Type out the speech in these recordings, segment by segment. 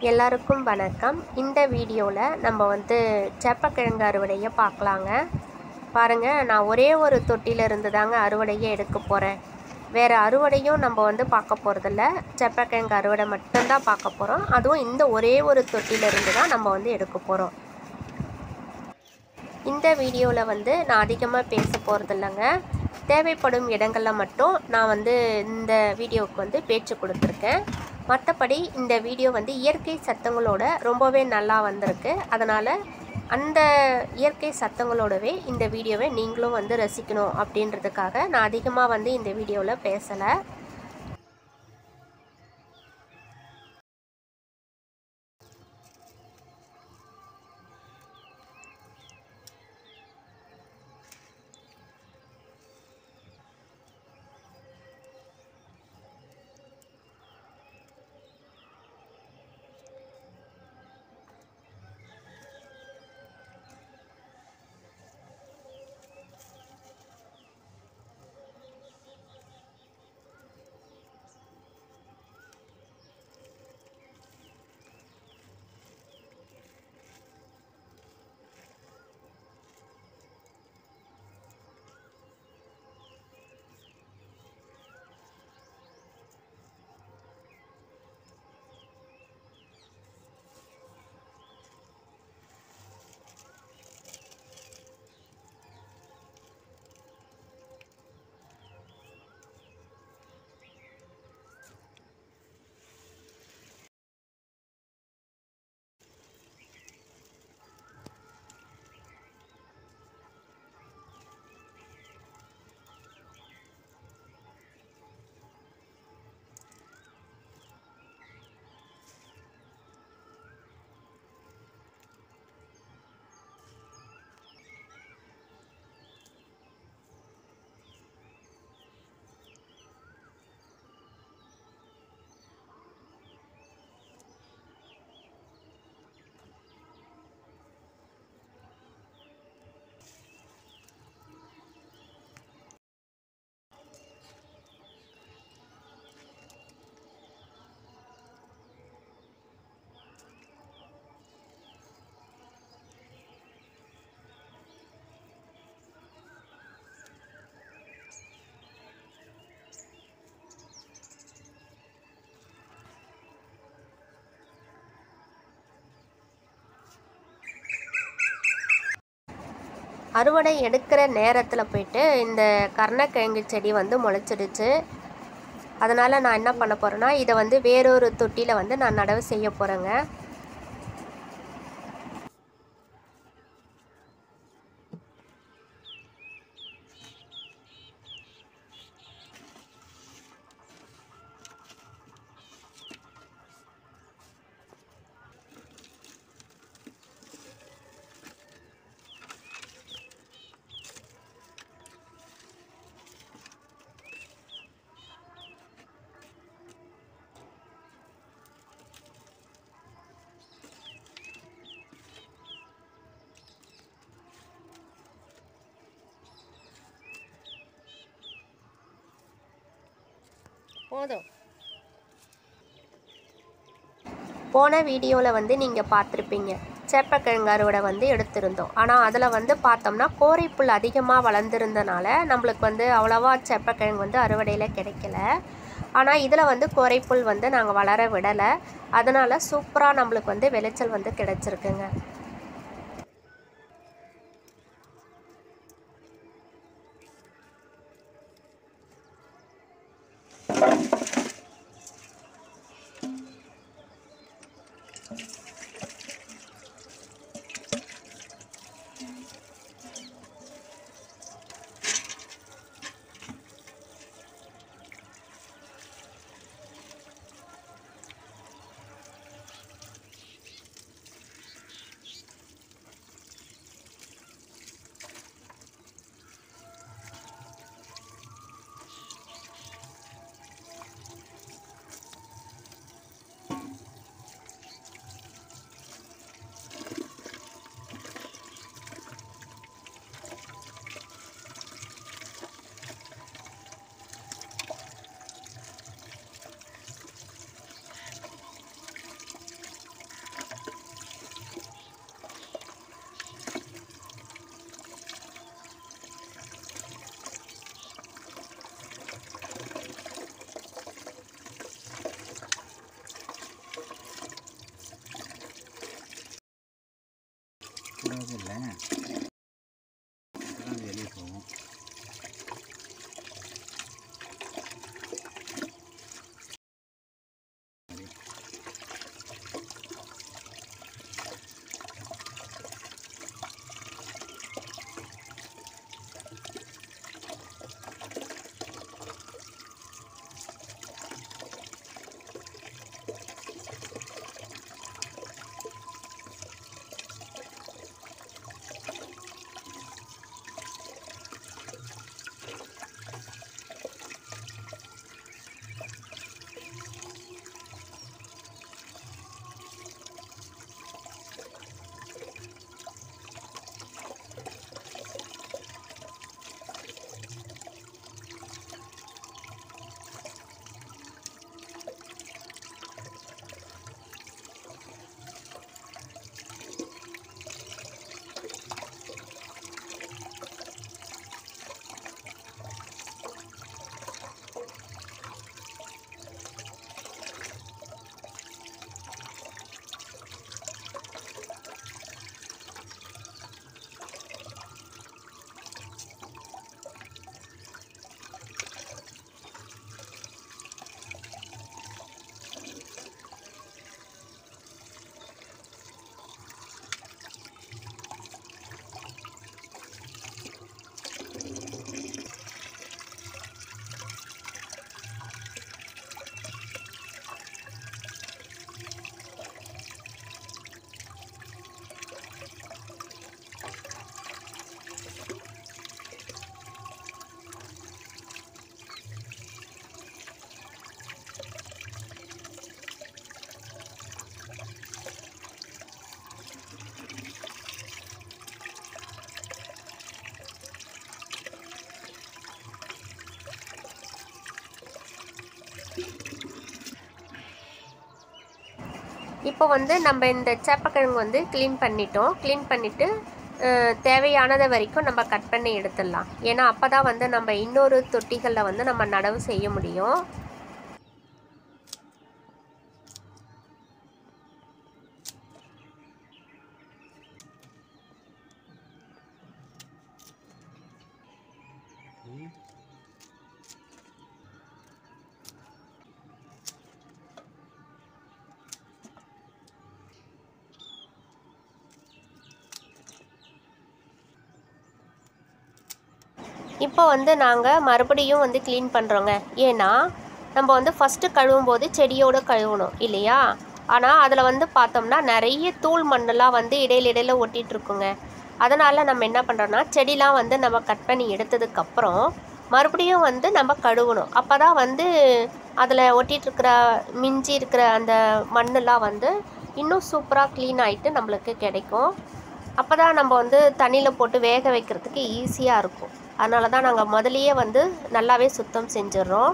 எல்லாருக்கும் வணக்கம். இந்த வீடியோவில் நம்ம சேப்பக்கிழங்கு அறுவடையை பார்க்கலாங்க. பாருங்கள், நான் ஒரே ஒரு தொட்டியிலிருந்து தாங்க அறுவடையை எடுக்க போகிறேன். வேறு அறுவடையும் நம்ம பார்க்க போகிறதில்ல. சேப்பக்கிழங்கு அறுவடை மட்டும்தான் பார்க்க போகிறோம். அதுவும் இந்த ஒரே ஒரு தொட்டியிலிருந்து தான் நம்ம எடுக்க போகிறோம். இந்த வீடியோவில் நான் அதிகமாக பேச போகிறதில்லைங்க. தேவைப்படும் இடங்களில் மட்டும் நான் இந்த வீடியோவுக்கு பேச்சு கொடுத்துருக்கேன். மற்றபடி இந்த வீடியோ இயற்கை சத்தங்களோட ரொம்பவே நல்லா வந்திருக்கு. அதனால் அந்த இயற்கை சத்தங்களோடவே இந்த வீடியோவை நீங்களும் ரசிக்கணும் அப்படின்றதுக்காக நான் அதிகமாக இந்த வீடியோவில் பேசலை. அறுவடை எடுக்கிற நேரத்தில் போயிட்டு இந்த கருணக்கிழங்கு செடி முளைச்சிடுச்சு. அதனால் நான் என்ன பண்ண போகிறேன்னா, இதை வேறொரு தொட்டியில் நான் நடவு செய்ய போகிறேங்க. போதும். போன வீடியோவில் நீங்கள் பார்த்துருப்பீங்க, சேப்பக்கிழங்கு அறுவடை எடுத்திருந்தோம். ஆனால் அதில் பார்த்தோம்னா கோரைப்புல் அதிகமாக வளர்ந்துருந்தனால நம்மளுக்கு அவ்வளோவா சேப்பக்கிழங்கு அறுவடையில் கிடைக்கல. ஆனால் இதில் கோரைப்புல் நாங்கள் வளர விடலை. அதனால் சூப்பராக நம்மளுக்கு விளைச்சல் கிடச்சிருக்குங்க. இல்லை வெளியே போவோம். இப்போ வந்து நம்ம இந்த சேப்பக்கிழங்கு வந்து க்ளீன் பண்ணிட்டோம். க்ளீன் பண்ணிவிட்டு தேவையானதை வரைக்கும் நம்ம கட் பண்ணி எடுத்துடலாம். ஏன்னா அப்போ தான் வந்து நம்ம இன்னொரு தொட்டிகளில் வந்து நம்ம நடவு செய்ய முடியும். இப்போ வந்து நாங்கள் மறுபடியும் வந்து க்ளீன் பண்ணுறோங்க. ஏன்னா நம்ம வந்து ஃபஸ்ட்டு கழுவும் போது செடியோடு கழுவணும் இல்லையா? ஆனால் அதில் வந்து பார்த்தோம்னா நிறைய தூள் மண்ணெலாம் வந்து இடையில ஒட்டிகிட்ருக்குங்க. அதனால் நம்ம என்ன பண்ணுறோன்னா செடிலாம் வந்து நம்ம கட் பண்ணி எடுத்ததுக்கப்புறம் மறுபடியும் வந்து நம்ம கழுவணும். அப்போ தான் வந்து அதில் ஒட்டிகிட்ருக்கிற மிஞ்சி இருக்கிற அந்த மண்ணெலாம் வந்து இன்னும் சூப்பராக க்ளீன் ஆகிட்டு நம்மளுக்கு கிடைக்கும். அப்போ தான் நம்ம வந்து தண்ணியில் போட்டு வேக வைக்கிறதுக்கு ஈஸியாக இருக்கும். அதனால தான் நாங்கள் முதலையே வந்து நல்லாவே சுத்தம் செஞ்சிடறோம்.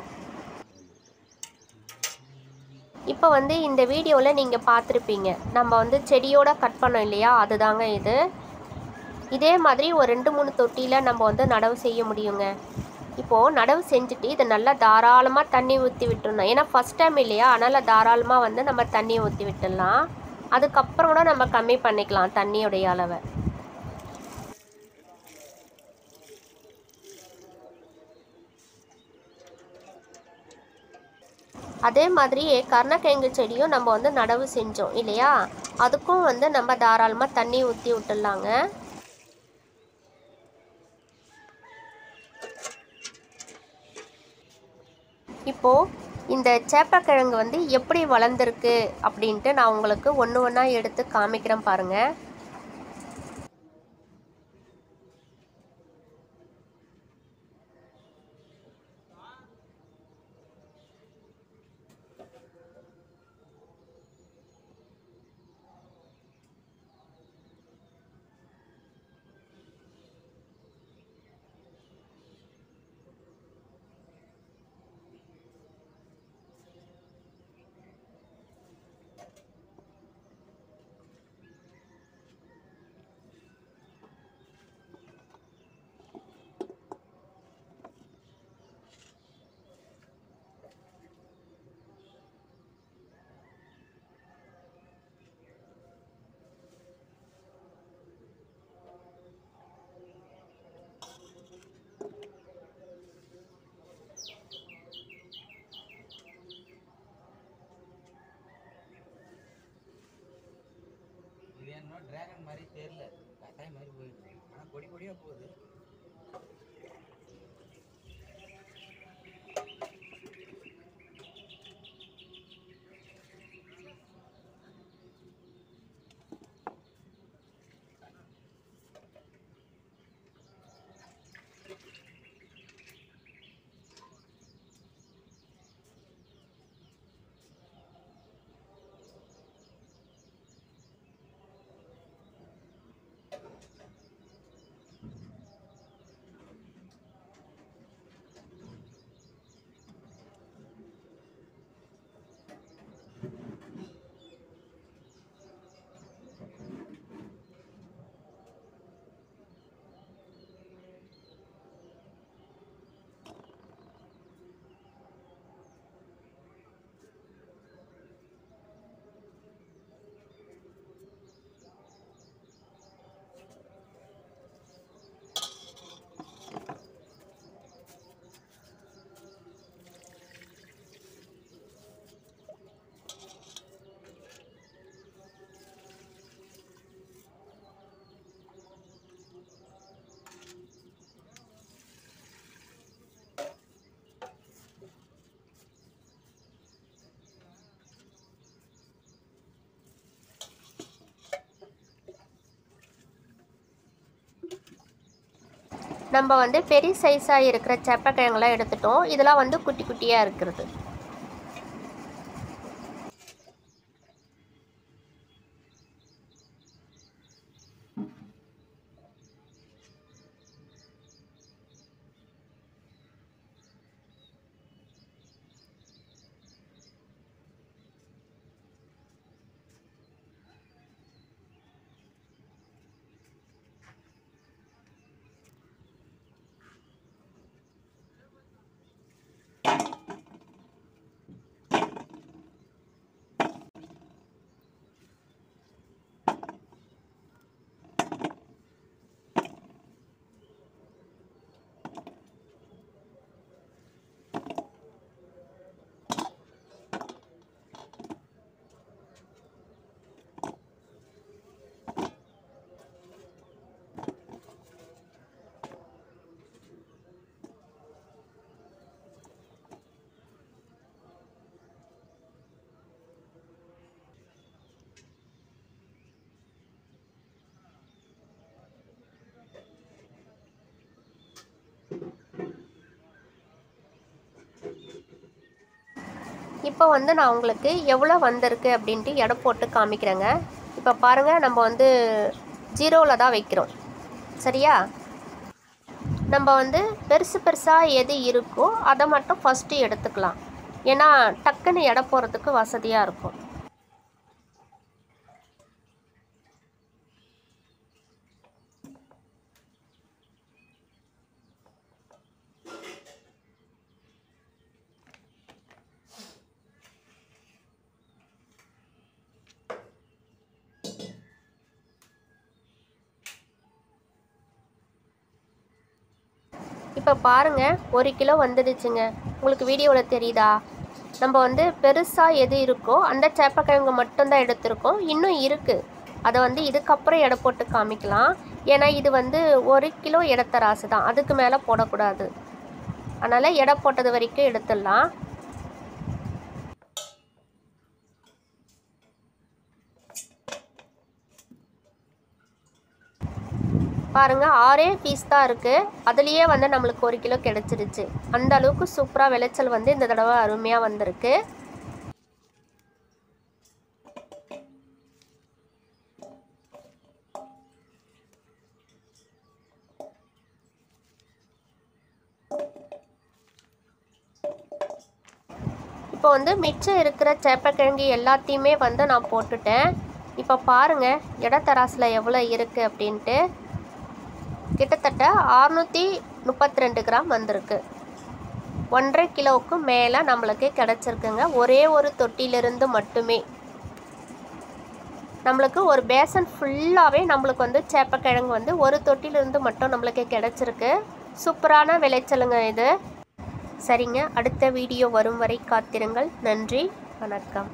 இப்போ வந்து இந்த வீடியோவில் நீங்கள் பார்த்துருப்பீங்க, நம்ம வந்து செடியோடு கட் பண்ணோம் இல்லையா? அதுதாங்க இது. இதே மாதிரி ஒரு 2-3 தொட்டியில் நம்ம வந்து நடவு செய்ய முடியுங்க. இப்போது நடவு செஞ்சுட்டு இதை நல்லா தாராளமாக தண்ணி ஊற்றி விட்டுடணும். ஏன்னா ஃபஸ்ட் டைம் இல்லையா? அதனால் தாராளமாக வந்து நம்ம தண்ணியை ஊற்றி விட்டுடலாம். அதுக்கப்புறம் கூட நம்ம கம்மி பண்ணிக்கலாம் தண்ணியோடைய அளவை. அதே மாதிரியே கருணக்கிழங்கு செடியும் நம்ம வந்து நடவு செஞ்சோம் இல்லையா? அதுக்கும் வந்து நம்ம தாராளமாக தண்ணி ஊற்றி விட்டுடலாங்க. இப்போது இந்த சேப்பக்கிழங்கு வந்து எப்படி வளர்ந்துருக்கு அப்படின்ட்டு நான் உங்களுக்கு ஒன்று ஒன்றா எடுத்து காமிக்கிறேன் பாருங்கள். இன்னும் டிராகன் மாதிரி தெரியல, கட்டாய மாதிரி போயிடுச்சு. ஆனால் கொடி கொடியாக போகுது. நம்ம வந்து பெரிய சைஸாக இருக்கிற சேப்பக்கிழங்குலாம் எடுத்துட்டோம். இதெல்லாம் வந்து குட்டி குட்டியாக இருக்கிறது. இப்போ வந்து நான் உங்களுக்கு எவ்வளோ வந்திருக்கு அப்படின்ட்டு எடை போட்டு காமிக்கிறேங்க. இப்போ பாருங்கள், நம்ம வந்து 0ல் தான் வைக்கிறோம். சரியா? நம்ம வந்து பெருசு பெருசாக எது இருக்கோ அதை மட்டும் ஃபஸ்ட்டு எடுத்துக்கலாம். ஏன்னா டக்குன்னு எடை போடுறதுக்கு வசதியாக இருக்கும். இப்போ பாருங்கள், 1 கிலோ வந்துடுச்சுங்க. உங்களுக்கு வீடியோவில் தெரியுதா? நம்ம வந்து பெருசாக எது இருக்கோ அந்த சேப்பக்கிழங்கு மட்டும்தான் எடுத்திருக்கோம். இன்னும் இருக்குது. அதை வந்து இதுக்கப்புறம் எடை போட்டு காமிக்கலாம். ஏன்னா இது வந்து 1 கிலோ எடுத்த ராசு தான், அதுக்கு மேலே போடக்கூடாது. அதனால் எடை போட்டது வரைக்கும் எடுத்துடலாம். பாருங்கள், 6 பீஸ் தான் இருக்குது. அதுலேயே வந்து நம்மளுக்கு 1 கிலோ கிடச்சிருச்சு. அந்த அளவுக்கு சூப்பராக விளைச்சல் வந்து இந்த தடவை அருமையாக வந்திருக்கு. இப்போ வந்து மிச்சம் இருக்கிற சேப்பக்கிழங்கு எல்லாத்தையுமே வந்து நான் போட்டுட்டேன். இப்போ பாருங்கள், எடத்தராசில் எவ்வளோ இருக்குது அப்படின்ட்டு. கிட்டத்தட்ட 632 கிராம் வந்திருக்கு. 1.5 கிலோவுக்கு மேலே நம்மளுக்கு கிடச்சிருக்குங்க. ஒரே ஒரு தொட்டிலிருந்து மட்டுமே நம்மளுக்கு ஒரு பேசன் ஃபுல்லாகவே நம்மளுக்கு வந்து சேப்பக்கிழங்கு வந்து ஒரு தொட்டிலிருந்து மட்டும் நம்மளுக்கு கிடச்சிருக்கு. சூப்பரான விளைச்சலுங்க இது. சரிங்க, அடுத்த வீடியோ வரும் வரை காத்திருங்கள். நன்றி, வணக்கம்.